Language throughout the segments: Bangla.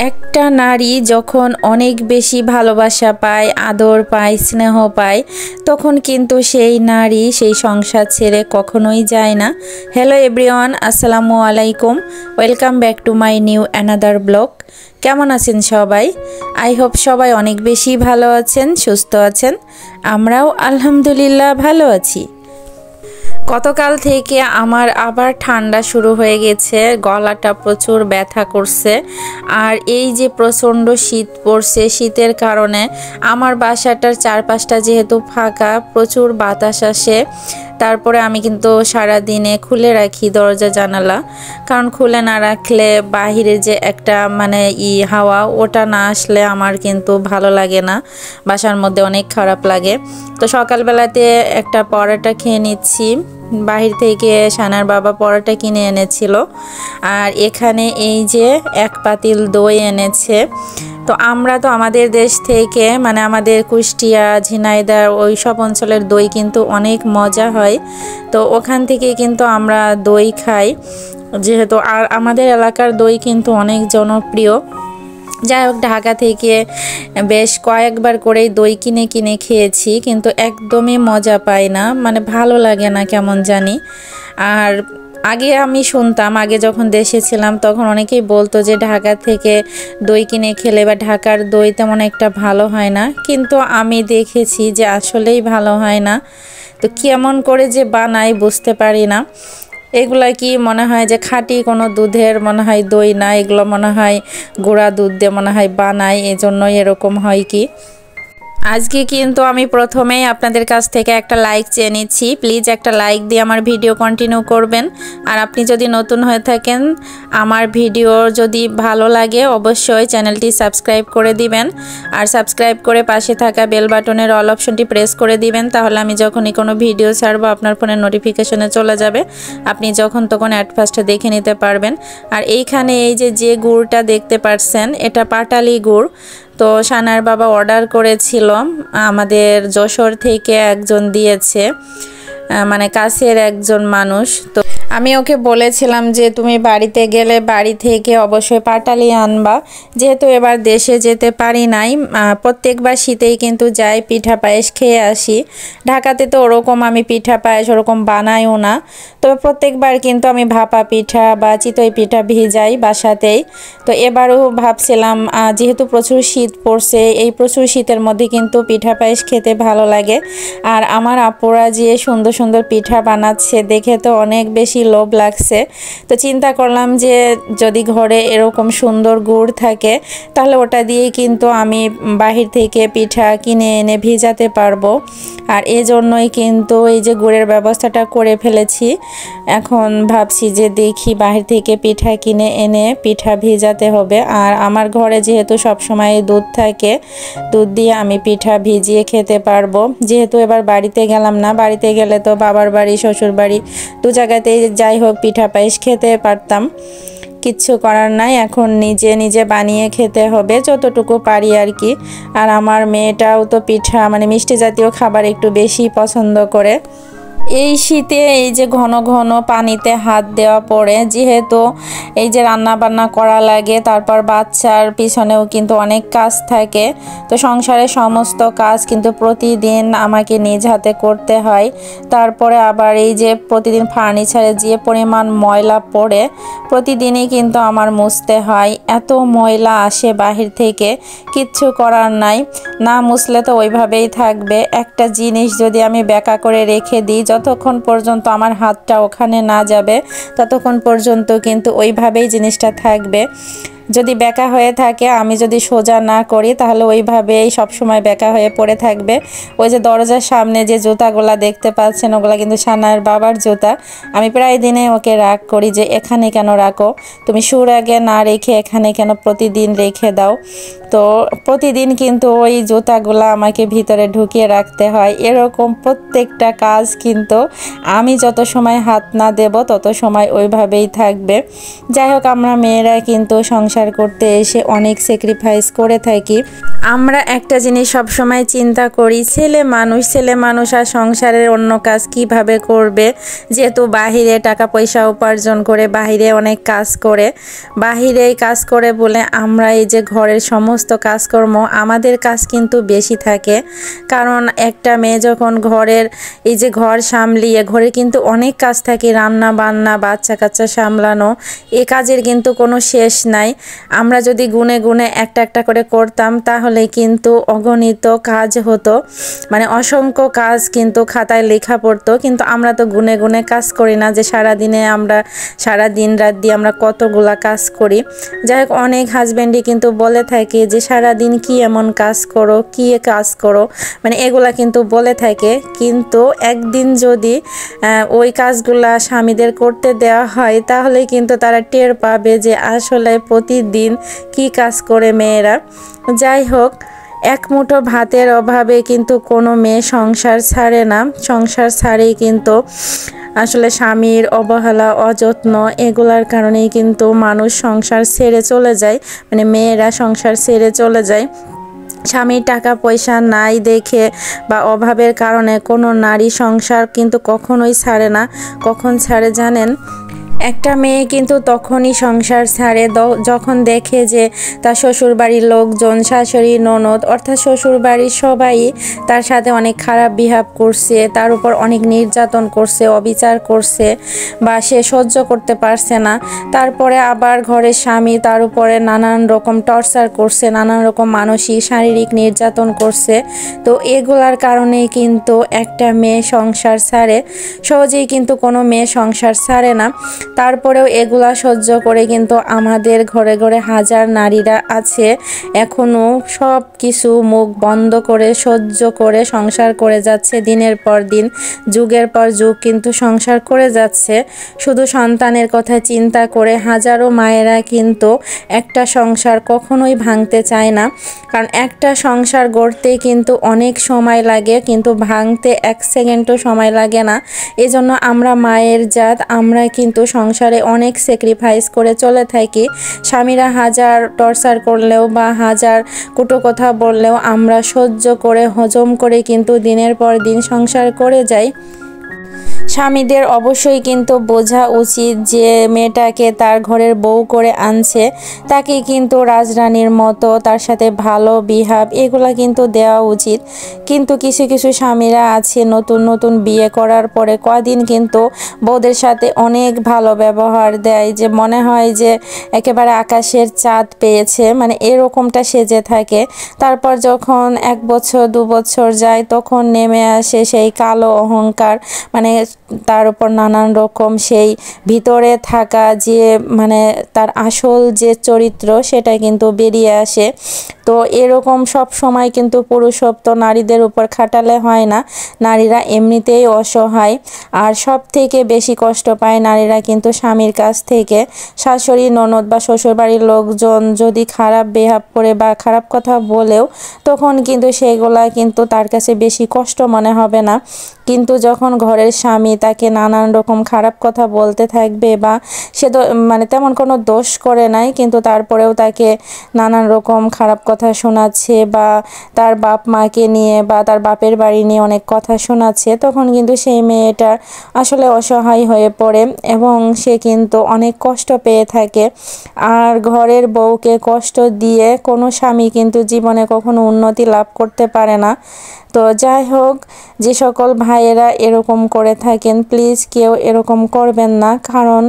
একটা নারী যখন অনেক বেশি ভালোবাসা পায়, আদর পায়, স্নেহ পায়, তখন কিন্তু সেই নারী সেই সংসার ছেড়ে কখনোই যায় না। হ্যালো এভরিওয়ান, আসসালামু আলাইকুম। Welcome back to my new another blog. কেমন আছেন সবাই? আই হোপ সবাই অনেক বেশি ভালো আছেন, সুস্থ আছেন। আমরাও আলহামদুলিল্লাহ ভালো আছি। গতকাল থেকে আমার আবার ঠান্ডা শুরু হয়ে গেছে, গলাটা প্রচুর ব্যথা করছে। আর এই যে প্রচণ্ড শীত পড়ছে, শীতের কারণে আমার বাসাটার চারপাশটা যেহেতু ফাঁকা, প্রচুর বাতাস আসে। তারপরে আমি কিন্তু সারা দিনে খুলে রাখি দরজা জানালা, কারণ খুলে না রাখলে বাহিরে যে একটা হাওয়া, ওটা না আসলে আমার কিন্তু ভালো লাগে না, বাসার মধ্যে অনেক খারাপ লাগে। তো সকালবেলাতে একটা পরোটা খেয়ে নিচ্ছি। বাহির থেকে সানার বাবা পরোটা কিনে এনেছিল, আর এখানে এই যে এক পাতিল দই এনেছে। তো আমরা তো আমাদের দেশ থেকে আমাদের কুষ্টিয়া, ঝিনাইদহ ওই সব অঞ্চলের দই কিন্তু অনেক মজা হয়। তো ওখান থেকে কিন্তু আমরা দই খাই যেহেতু, আর আমাদের এলাকার দই কিন্তু অনেক জনপ্রিয়। যাই হোক, ঢাকা থেকে বেশ কয়েকবার করেই দই কিনে কিনে খেয়েছি, কিন্তু একদমই মজা পাই না, ভালো লাগে না কেমন জানি। আর আগে আমি শুনতাম, আগে যখন দেশে ছিলাম তখন অনেকেই বলতো যে ঢাকা থেকে দই কিনে খেলে বা ঢাকার দই তেমন একটা ভালো হয় না, কিন্তু আমি দেখেছি যে আসলেই ভালো হয় না। তো কেমন করে যে বানাই বুঝতে পারি না। এগুলা কি মনে হয় যে খাঁটি কোনো দুধের দই না, এগুলো মনে হয় গুঁড়া দুধ দিয়ে বানায়, এজন্যই এরকম হয় কি। আজকে কিন্তু আমি প্রথমেই আপনাদের কাছ থেকে একটা লাইক চেয়ে নিচ্ছি। প্লিজ একটা লাইক দিয়ে আমার ভিডিও কন্টিনিউ করবেন। আর আপনি যদি নতুন হয়ে থাকেন, আমার ভিডিও যদি ভালো লাগে অবশ্যই চ্যানেলটি সাবস্ক্রাইব করে দিবেন। আর সাবস্ক্রাইব করে পাশে থাকা বেল বাটনের অল অপশনটি প্রেস করে দিবেন, তাহলে আমি যখনই কোনো ভিডিও ছাড়বো আপনার ফোনে নোটিফিকেশনে চলে যাবে, আপনি যখন তখন অ্যাট ফার্স্টে দেখে নিতে পারবেন। আর এইখানে এই যে গুড়টা দেখতে পাচ্ছেন, এটা পাটালি গুড়। তো সানার বাবা অর্ডার করেছিল, আমাদের যশোর থেকে একজন দিয়েছে, কাছের একজন মানুষ। তো আমি ওকে বলেছিলাম যে তুমি বাড়িতে গেলে বাড়ি থেকে অবশ্যই পাটালি আনবা, যেহেতু এবার দেশে যেতে পারি নাই। প্রত্যেকবার শীতেই কিন্তু যাই, পিঠা পায়েস খেয়ে আসি। ঢাকাতে তো ওরকম আমি পিঠা পায়েস ওরকম বানাইও না, তবে প্রত্যেকবার কিন্তু আমি ভাপা পিঠা বা চিতই পিঠা ভিজাই বাসাতেই। তো এবারও ভাবছিলাম, যেহেতু প্রচুর শীত পড়ছে, এই প্রচুর শীতের মধ্যে কিন্তু পিঠা পায়েস খেতে ভালো লাগে। আর আমার আপুরা যে সুন্দর সুন্দর পিঠা বানাচ্ছে দেখে তো অনেক বেশি লোভ লাগছে। তো চিন্তা করলাম যে যদি ঘরে এরকম সুন্দর গুড় থাকে, তাহলে ওটা দিয়েই কিন্তু আমি বাহির থেকে পিঠা কিনে এনে ভিজাতে পারবো। আর এজন্যই কিন্তু এই যে গুড়ের ব্যবস্থাটা করে ফেলেছি। এখন ভাবছি যে দেখি বাহির থেকে পিঠা কিনে এনে পিঠা ভিজাতে হবে। আর আমার ঘরে যেহেতু সবসময় দুধ থাকে, দুধ দিয়ে আমি পিঠা ভিজিয়ে খেতে পারবো। যেহেতু এবার বাড়িতে গেলাম না, বাড়িতে গেলে তো বাবার বাড়ি শ্বশুর বাড়ি দু জায়গাতেই যাই হোক পিঠা পায়েস খেতে পারতাম। কিচ্ছু করার নাই, এখন নিজে নিজে বানিয়ে খেতে হবে যতটুকু পারি আর কি। আর আমার মেয়েটাও তো পিঠা মিষ্টি জাতীয় খাবার একটু বেশি পছন্দ করে। এই শীতে এই যে ঘন ঘন পানিতে হাত দেওয়া পড়ে, যেহেতু এই যে রান্না বান্না করা লাগে, তারপর বাচ্চার পিছনেও কিন্তু অনেক কাজ থাকে। তো সংসারের সমস্ত কাজ কিন্তু প্রতিদিন আমাকে নিজ হাতে করতে হয়। তারপরে আবার এই যে প্রতিদিন ফার্নিচারে যে পরিমাণ ময়লা পড়ে, প্রতিদিনই কিন্তু আমার মুছতে হয়। এত ময়লা আসে বাহির থেকে, কিচ্ছু করার নাই, না মুছলে তো ওইভাবেই থাকবে। একটা জিনিস যদি আমি ব্যাকা করে রেখে দিই, যতক্ষণ পর্যন্ত আমার হাতটা ওখানে না যাবে ততক্ষণ পর্যন্ত কিন্তু ওইভাবেই জিনিসটা থাকবে। যদি বেঁকা হয়ে থাকে, আমি যদি সোজা না করি, তাহলে ওইভাবেই সবসময় বেঁকা হয়ে পড়ে থাকবে। ওই যে দরজার সামনে যে জুতাগুলা দেখতে পাচ্ছেন, ওগুলা কিন্তু সানার বাবার জুতা। আমি প্রায় দিনে ওকে রাগ করি যে এখানে কেন রাখো, তুমি শুর আগে না রেখে এখানে কেন প্রতিদিন রেখে দাও। তো প্রতিদিন কিন্তু ওই জুতাগুলা আমাকে ভিতরে ঢুকিয়ে রাখতে হয়। এরকম প্রত্যেকটা কাজ কিন্তু আমি যত সময় হাত না দেব তত সময় ওইভাবেই থাকবে। যাই হোক, আমরা মেয়েরা কিন্তু সংসার করতে এসে অনেক স্যাক্রিফাইস করে থাকি। আমরা একটা জিনিস সবসময় চিন্তা করি, ছেলে মানুষ আর সংসারের অন্য কাজ কিভাবে করবে, যেহেতু বাহিরে টাকা পয়সা উপার্জন করে, বাহিরে অনেক কাজ করে, বাহিরেই কাজ করে বলে আমরা এই যে ঘরের সমস্ত কাজকর্ম, আমাদের কাজ কিন্তু বেশি থাকে। কারণ একটা মেয়ে যখন ঘরের এই যে ঘর সামলিয়ে, ঘরে কিন্তু অনেক কাজ থাকে, রান্না বান্না, বাচ্চা কাচ্চা সামলানো, এ কাজের কিন্তু কোনো শেষ নাই। আমরা যদি গুনে গুনে একটা একটা করে করতাম তাহলে কিন্তু অগণিত কাজ হতো, মানে অসংখ্য কাজ কিন্তু খাতায় লেখা পড়তো। কিন্তু আমরা তো গুনে গুনে কাজ করি না যে সারাদিনে আমরা সারা দিন রাত দিয়ে আমরা কতগুলা কাজ করি। যাই হোক, অনেক হাজব্যান্ডই কিন্তু বলে থাকে যে সারাদিন কি এমন কাজ করো, কি কাজ করো, মানে এগুলা কিন্তু বলে থাকে। কিন্তু একদিন যদি ওই কাজগুলা স্বামীদের করতে দেওয়া হয় তাহলে কিন্তু তারা টের পাবে যে আসলে প্রতিদিন কি কাজ করে মেয়েরা। যাই হোক, এক মুঠো ভাতের অভাবে কিন্তু কোনো মেয়ে সংসার ছাড়ে না, সংসার ছাড়েই কিন্তু আসলে স্বামীর অবহেলা, অযত্ন, এগুলার কারণেই কিন্তু মানুষ সংসার ছেড়ে চলে যায়, মানে মেয়েরা সংসার ছেড়ে চলে যায়। স্বামীর টাকা পয়সা নাই দেখে বা অভাবের কারণে কোনো নারী সংসার কিন্তু কখনোই ছাড়ে না। কখন ছাড়ে জানেন? একটা মেয়ে কিন্তু তখনই সংসার ছাড়ে যখন দেখে যে তার শ্বশুরবাড়ির লোকজন, শাশুড়ি, ননদ, অর্থাৎ শ্বশুরবাড়ির সবাই তার সাথে অনেক খারাপ বিহেভ করছে, তার উপর অনেক নির্যাতন করছে, অবিচার করছে, বা সে সহ্য করতে পারছে না। তারপরে আবার ঘরের স্বামী তার উপরে নানান রকম টর্চার করছে, নানান রকম মানসিক শারীরিক নির্যাতন করছে। তো এগুলার কারণেই কিন্তু একটা মেয়ে সংসার ছাড়ে। সহজেই কিন্তু কোনো মেয়ে সংসার ছাড়ে না। তারপরেও এগুলা সহ্য করে কিন্তু আমাদের ঘরে ঘরে হাজার নারীরা আছে এখনও সব কিছু মুখ বন্ধ করে সহ্য করে সংসার করে যাচ্ছে, দিনের পর দিন, যুগের পর যুগ কিন্তু সংসার করে যাচ্ছে। শুধু সন্তানের কথা চিন্তা করে হাজারো মায়েরা কিন্তু একটা সংসার কখনোই ভাঙতে চায় না। কারণ একটা সংসার গড়তে কিন্তু অনেক সময় লাগে, কিন্তু ভাঙতে এক সেকেন্ডও সময় লাগে না। এজন্য আমরা মায়ের জাত, আমরা কিন্তু সংসারে অনেক স্যাক্রিফাইস করে চলে থাকি। স্বামীরা হাজার টর্চার করলেও বা হাজার কটু কথা বললেও আমরা সহ্য করে, হজম করে কিন্তু দিনের পর দিন সংসার করে যাই। স্বামীদের অবশ্যই কিন্তু বোঝা উচিত যে মেয়েটাকে তার ঘরের বউ করে আনছে, তাকে কিন্তু রাজরানীর মতো তার সাথে ভালো বিহেভ এগুলা কিন্তু দেওয়া উচিত। কিন্তু কিছু কিছু স্বামীরা আছে নতুন নতুন বিয়ে করার পরে কদিন কিন্তু বউদের সাথে অনেক ভালো ব্যবহার দেয়, যে মনে হয় যে একেবারে আকাশের চাঁদ পেয়েছে, মানে এরকমটা সেজে থাকে। তারপর যখন 1 বছর 2 বছর যায় তখন নেমে আসে সেই কালো অহংকার, মানে তার উপর নানান রকম সেই ভিতরে থাকা যে মানে তার আসল যে চরিত্র সেটা কিন্তু বেরিয়ে আসে। তো এরকম সব সময় কিন্তু পুরুষত্ব নারীদের উপর খাটালে হয় না, নারীরা এমনিতেই অসহায়। আর সব থেকে বেশি কষ্ট পায় নারীরা কিন্তু স্বামীর কাছ থেকে। শাশুড়ি, ননদ বা শ্বশুরবাড়ির লোকজন যদি খারাপ বিহেভ করে বা খারাপ কথা বলেও তখন কিন্তু সেগুলা কিন্তু তার কাছে বেশি কষ্ট মনে হবে না। কিন্তু যখন ঘরের স্বামী তাকে নানান রকম খারাপ কথা বলতে থাকবে, বা সে তো মানে তেমন কোনো দোষ করে নাই কিন্তু তারপরেও তাকে নানান রকম খারাপ কথা শোনাচ্ছে, বা তার বাপ মাকে নিয়ে বা তার বাপের বাড়ি নিয়ে অনেক কথা শোনাচ্ছে, তখন কিন্তু সেই মেয়েটা আসলে অসহায় হয়ে পড়ে এবং সে কিন্তু অনেক কষ্ট পেয়ে থাকে। আর ঘরের বউকে কষ্ট দিয়ে কোনো স্বামী কিন্তু জীবনে কখনো উন্নতি লাভ করতে পারে না। তো যাই হোক, যে সকল ভাইয়েরা এরকম করে থাকেন প্লিজ কেউ এরকম করবেন না। কারণ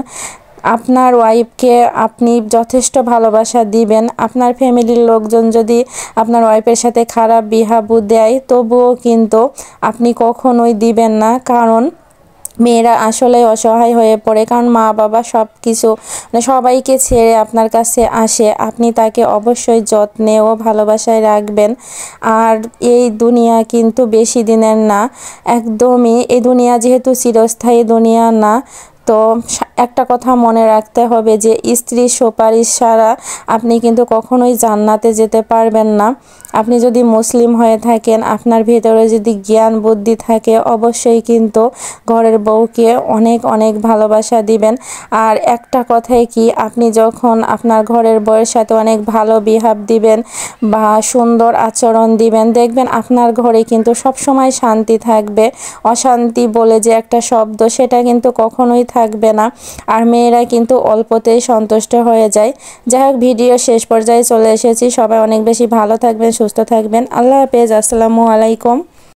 আপনার ওয়াইফকে আপনি যথেষ্ট ভালোবাসা দিবেন, আপনার ফ্যামিলির লোকজন যদি আপনার ওয়াইফের সাথে খারাপ বিহেভ দেয় তবুও কিন্তু আপনি কখনোই দিবেন না। কারণ মেয়েরা আসলে অসহায় হয়ে পড়ে, কারণ মা বাবা সব কিছু মানে সবাইকে ছেড়ে আপনার কাছে আসে, আপনি তাকে অবশ্যই যত্নে ও ভালোবাসায় রাখবেন। আর এই দুনিয়া কিন্তু বেশি দিনের না, একদমই। এই দুনিয়া যেহেতু চিরস্থায়ী দুনিয়া না, তো একটা কথা মনে রাখতে হবে যে স্ত্রীর সুপারিশ ছাড়া আপনি কিন্তু কখনোই জান্নাতে যেতে পারবেন না। আপনি যদি মুসলিম হয়ে থাকেন, আপনার ভিতরে যদি জ্ঞান বুদ্ধি থাকে, অবশ্যই কিন্তু ঘরের বউকে অনেক অনেক ভালোবাসা দিবেন। আর একটা কথাই কি, আপনি যখন আপনার ঘরের বউয়ের সাথে অনেক ভালো বিহেভ দিবেন বা সুন্দর আচরণ দিবেন, দেখবেন আপনার ঘরে কিন্তু সবসময় শান্তি থাকবে। অশান্তি বলে যে একটা শব্দ, সেটা কিন্তু কখনোই থাকবে না। আর মেয়েরা কিন্তু অল্পতেই সন্তুষ্ট হয়ে যায়। যাই হোক, ভিডিও শেষ পর্যায়ে চলে এসেছি। সবাই অনেক বেশি ভালো থাকবেন, সুস্থ থাকবেন। আল্লাহ হাফেজ, আসসালামু আলাইকুম।